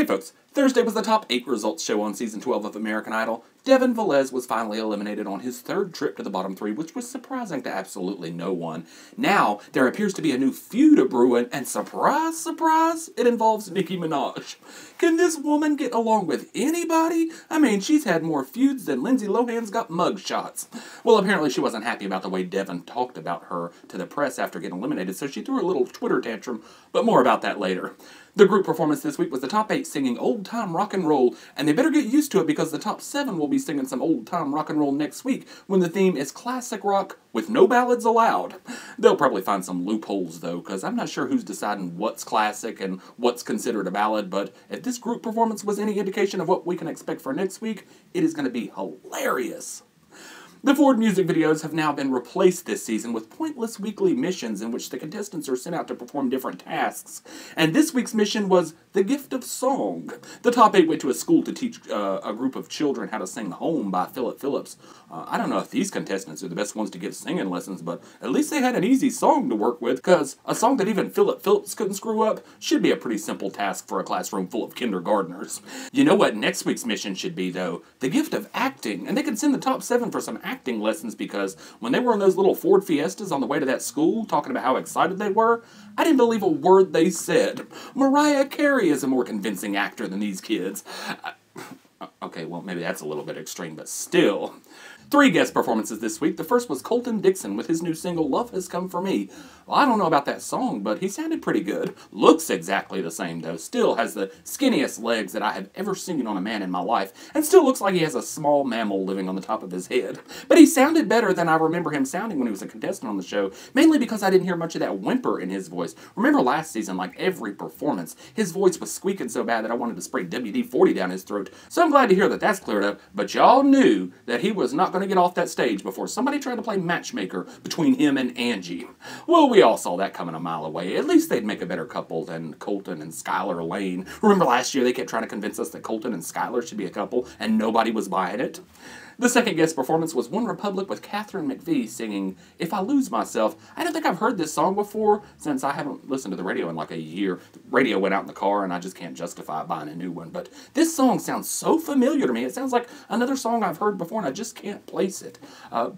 Hey folks, Thursday was the top 8 results show on season 12 of American Idol. Devin Velez was finally eliminated on his third trip to the bottom 3, which was surprising to absolutely no one. Now, there appears to be a new feud brewing, and surprise, surprise, it involves Nicki Minaj. Can this woman get along with anybody? I mean, she's had more feuds than Lindsay Lohan's got mugshots. Well, apparently she wasn't happy about the way Devin talked about her to the press after getting eliminated, so she threw a little Twitter tantrum, but more about that later. The group performance this week was the top 8 singing old-time rock and roll, and they better get used to it because the top 7 will be singing some old-time rock and roll next week when the theme is classic rock with no ballads allowed. They'll probably find some loopholes though, because I'm not sure who's deciding what's classic and what's considered a ballad, but if this group performance was any indication of what we can expect for next week, it is going to be hilarious. The Ford music videos have now been replaced this season with pointless weekly missions in which the contestants are sent out to perform different tasks. And this week's mission was the gift of song. The top 8 went to a school to teach a group of children how to sing Home by Philip Phillips. I don't know if these contestants are the best ones to give singing lessons, but at least they had an easy song to work with, because a song that even Philip Phillips couldn't screw up should be a pretty simple task for a classroom full of kindergartners. You know what next week's mission should be, though? The gift of acting. And they could send the top 7 for some acting lessons, because when they were in those little Ford Fiestas on the way to that school talking about how excited they were, I didn't believe a word they said. Mariah Carey is a more convincing actor than these kids. Okay, well, maybe that's a little bit extreme, but still. 3 guest performances this week. The first was Colton Dixon with his new single, Love Has Come For Me. Well, I don't know about that song, but he sounded pretty good. Looks exactly the same, though. Still has the skinniest legs that I have ever seen on a man in my life, and still looks like he has a small mammal living on the top of his head. But he sounded better than I remember him sounding when he was a contestant on the show, mainly because I didn't hear much of that whimper in his voice. Remember last season, like every performance, his voice was squeaking so bad that I wanted to spray WD-40 down his throat. So I'm glad to hear that that's cleared up, but y'all knew that he was not going to get off that stage before somebody tried to play matchmaker between him and Angie. Well, we all saw that coming a mile away. At least they'd make a better couple than Colton and Skylar Lane. Remember last year they kept trying to convince us that Colton and Skylar should be a couple, and nobody was buying it? The second guest performance was One Republic with Katherine McPhee singing If I Lose Myself. I don't think I've heard this song before since I haven't listened to the radio in like a year. The radio went out in the car and I just can't justify buying a new one. But this song sounds so familiar to me. It sounds like another song I've heard before and I just can't place it.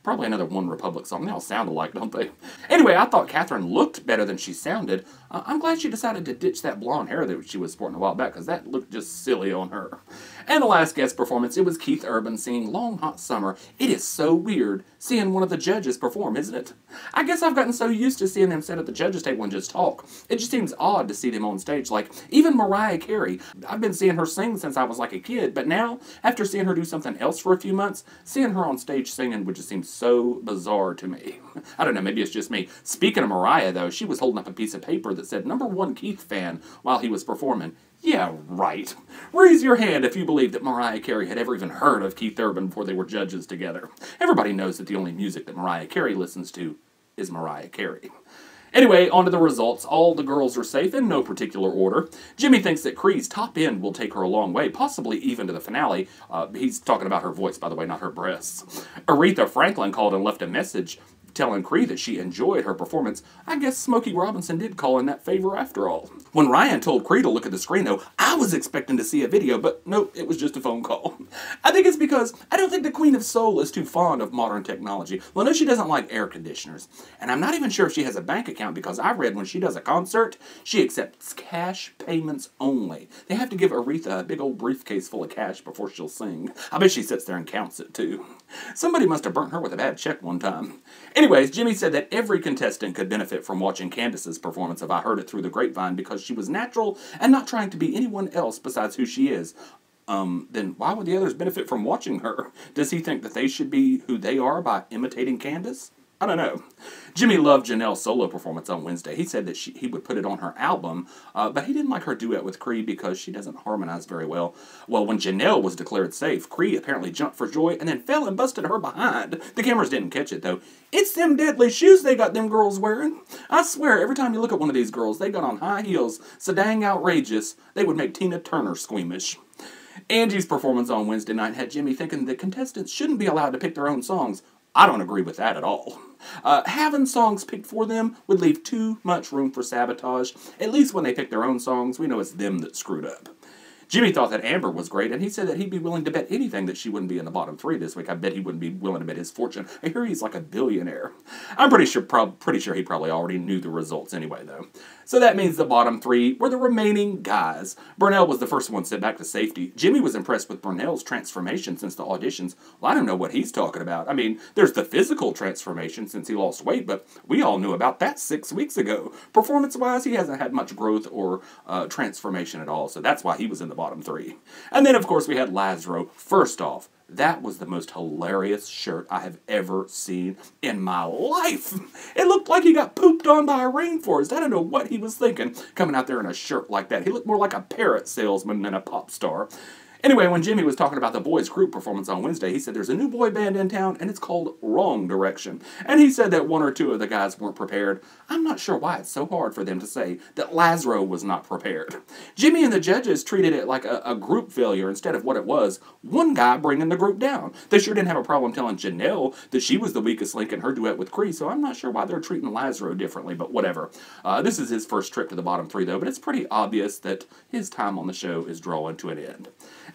Probably another One Republic song. They all sound alike, don't they? Anyway, I thought Katherine looked better than she sounded. I'm glad she decided to ditch that blonde hair that she was sporting a while back, because that looked just silly on her. And the last guest performance, it was Keith Urban singing Long Hot Summer. It is so weird seeing one of the judges perform, isn't it? I guess I've gotten so used to seeing them sit at the judges' table and just talk. It just seems odd to see them on stage. Like, even Mariah Carey, I've been seeing her sing since I was like a kid, but now, after seeing her do something else for a few months, seeing her on stage singing would just seem so bizarre to me. I don't know, maybe it's just me. Speaking of Mariah, though, she was holding up a piece of paper that said #1 Keith fan while he was performing. Yeah, right. Raise your hand if you believe that Mariah Carey had ever even heard of Keith Urban before they were judges together. Everybody knows that the only music that Mariah Carey listens to is Mariah Carey. Anyway, on to the results. All the girls are safe in no particular order. Jimmy thinks that Kree's top end will take her a long way, possibly even to the finale. He's talking about her voice, by the way, not her breasts. Aretha Franklin called and left a message telling Kree that she enjoyed her performance. I guess Smokey Robinson did call in that favor after all. When Ryan told Kree to look at the screen, though, I was expecting to see a video, but nope, it was just a phone call. I think it's because I don't think the Queen of Soul is too fond of modern technology. Well, no, she doesn't like air conditioners. And I'm not even sure if she has a bank account, because I read when she does a concert, she accepts cash payments only. They have to give Aretha a big old briefcase full of cash before she'll sing. I bet she sits there and counts it, too. Somebody must have burnt her with a bad check one time. Anyways, Jimmy said that every contestant could benefit from watching Candice's performance if I heard it through the grapevine, because she was natural and not trying to be anyone else besides who she is. Then why would the others benefit from watching her? Does he think that they should be who they are by imitating Candice? I don't know. Jimmy loved Janelle's solo performance on Wednesday. He said that he would put it on her album, but he didn't like her duet with Kree because she doesn't harmonize very well. Well, when Janelle was declared safe, Kree apparently jumped for joy and then fell and busted her behind. The cameras didn't catch it, though. It's them deadly shoes they got them girls wearing. I swear, every time you look at one of these girls, they got on high heels so dang outrageous, they would make Tina Turner squeamish. Angie's performance on Wednesday night had Jimmy thinking that contestants shouldn't be allowed to pick their own songs. I don't agree with that at all. Having songs picked for them would leave too much room for sabotage. At least when they pick their own songs, we know it's them that screwed up. Jimmy thought that Amber was great, and he said that he'd be willing to bet anything that she wouldn't be in the bottom 3 this week. I bet he wouldn't be willing to bet his fortune. I hear he's like a billionaire. I'm pretty sure he probably already knew the results anyway, though. So that means the bottom 3 were the remaining guys. Burnell was the first one sent back to safety. Jimmy was impressed with Burnell's transformation since the auditions. Well, I don't know what he's talking about. I mean, there's the physical transformation since he lost weight, but we all knew about that 6 weeks ago. Performance-wise, he hasn't had much growth or transformation at all, so that's why he was in the bottom 3. And then, of course, we had Lazaro. First off, that was the most hilarious shirt I have ever seen in my life. It looked like he got pooped on by a rainforest. I don't know what he was thinking coming out there in a shirt like that. He looked more like a parrot salesman than a pop star. Anyway, when Jimmy was talking about the boys' group performance on Wednesday, he said there's a new boy band in town, and it's called Wrong Direction. And he said that 1 or 2 of the guys weren't prepared. I'm not sure why it's so hard for them to say that Lazaro was not prepared. Jimmy and the judges treated it like a group failure instead of what it was, one guy bringing the group down. They sure didn't have a problem telling Janelle that she was the weakest link in her duet with Kree, so I'm not sure why they're treating Lazaro differently, but whatever. This is his first trip to the bottom 3, though, but it's pretty obvious that his time on the show is drawing to an end.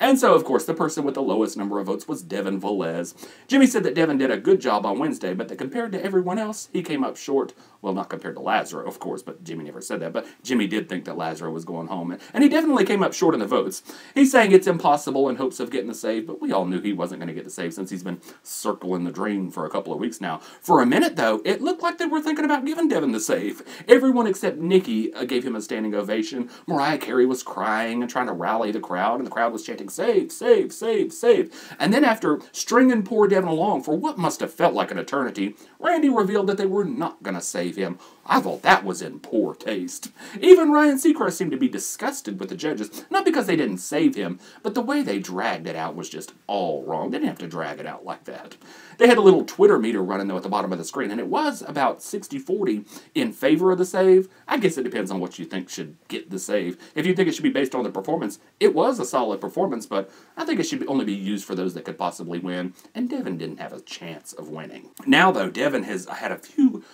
And so, of course, the person with the lowest number of votes was Devin Velez. Jimmy said that Devin did a good job on Wednesday, but that compared to everyone else, he came up short. Well, not compared to Lazaro, of course, but Jimmy never said that. But Jimmy did think that Lazaro was going home, and he definitely came up short in the votes. He's saying it's impossible in hopes of getting the save, but we all knew he wasn't going to get the save since he's been circling the drain for a couple of weeks now. For a minute, though, it looked like they were thinking about giving Devin the save. Everyone except Nicki gave him a standing ovation. Mariah Carey was crying and trying to rally the crowd, and the crowd was chanting, save, save, save, save. And then after stringing poor Devin along for what must have felt like an eternity, Randy revealed that they were not going to save him. I thought that was in poor taste. Even Ryan Seacrest seemed to be disgusted with the judges, not because they didn't save him, but the way they dragged it out was just all wrong. They didn't have to drag it out like that. They had a little Twitter meter running, though, at the bottom of the screen, and it was about 60-40 in favor of the save. I guess it depends on what you think should get the save. If you think it should be based on the performance, it was a solid performance, but I think it should only be used for those that could possibly win, and Devin didn't have a chance of winning. Now, though, Devin has had a few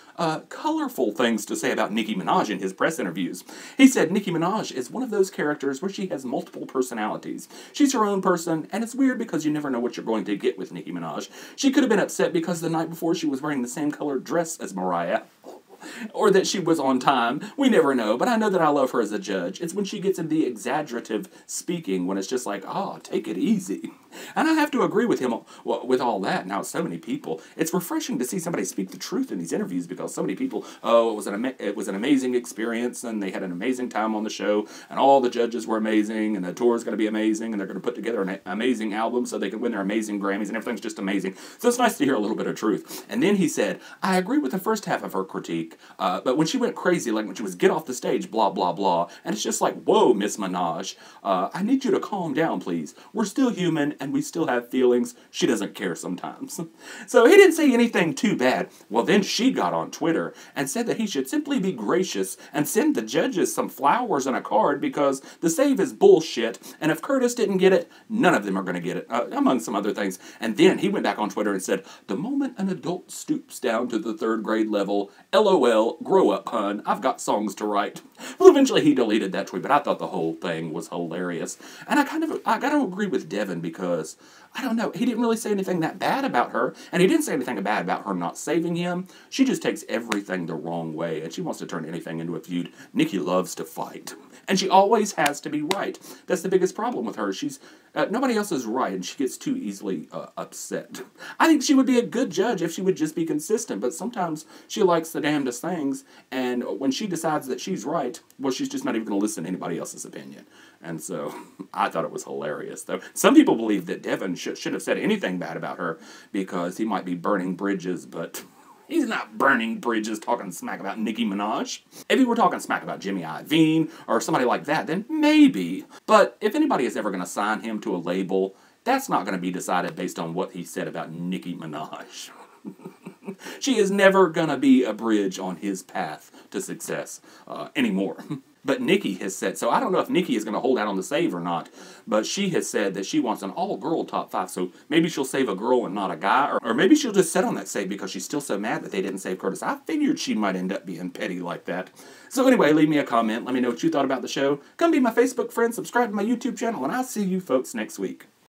colorful things to say about Nicki Minaj in his press interviews. He said Nicki Minaj is one of those characters where she has multiple personalities. She's her own person, and it's weird because you never know what you're going to get with Nicki Minaj. She could have been upset because the night before she was wearing the same colored dress as Mariah, or that she was on time. We never know, but I know that I love her as a judge. It's when she gets in the exaggerative speaking, when it's just like, oh, take it easy. And I have to agree with him with all that. Now, so many people, it's refreshing to see somebody speak the truth in these interviews because so many people, oh, it was an amazing experience and they had an amazing time on the show and all the judges were amazing and the tour is going to be amazing and they're going to put together an amazing album so they can win their amazing Grammys and everything's just amazing. So it's nice to hear a little bit of truth. And then he said, I agree with the first half of her critique, but when she went crazy, like when she was get off the stage, blah, blah, blah, and it's just like, whoa, Miss Minaj, I need you to calm down, please. We're still human and we still have feelings. She doesn't care sometimes. So he didn't say anything too bad. Well, then she got on Twitter and said that he should simply be gracious and send the judges some flowers and a card because the save is bullshit, and if Curtis didn't get it, none of them are going to get it, among some other things. And then he went back on Twitter and said, the moment an adult stoops down to the 3rd grade level, LOL, grow up, hun, I've got songs to write. Well, eventually he deleted that tweet, but I thought the whole thing was hilarious. And I got to agree with Devin because, I don't know, he didn't really say anything that bad about her, and he didn't say anything bad about her not saving him. She just takes everything the wrong way, and she wants to turn anything into a feud. Nicki loves to fight, and she always has to be right. That's the biggest problem with her. She's nobody else is right, and she gets too easily upset. I think she would be a good judge if she would just be consistent, but sometimes she likes the damnedest things, and when she decides that she's right, well, she's just not even going to listen to anybody else's opinion. And so, I thought it was hilarious, though. Some people believe that Devin shouldn't have said anything bad about her because he might be burning bridges, but he's not burning bridges talking smack about Nicki Minaj. If he were talking smack about Jimmy Iovine or somebody like that, then maybe. But if anybody is ever going to sign him to a label, that's not going to be decided based on what he said about Nicki Minaj. She is never going to be a bridge on his path to success anymore. But Nicki has said, so I don't know if Nicki is going to hold out on the save or not, but she has said that she wants an all-girl top 5, so maybe she'll save a girl and not a guy, or maybe she'll just sit on that save because she's still so mad that they didn't save Curtis. I figured she might end up being petty like that. So anyway, leave me a comment. Let me know what you thought about the show. Come be my Facebook friend, subscribe to my YouTube channel, and I'll see you folks next week.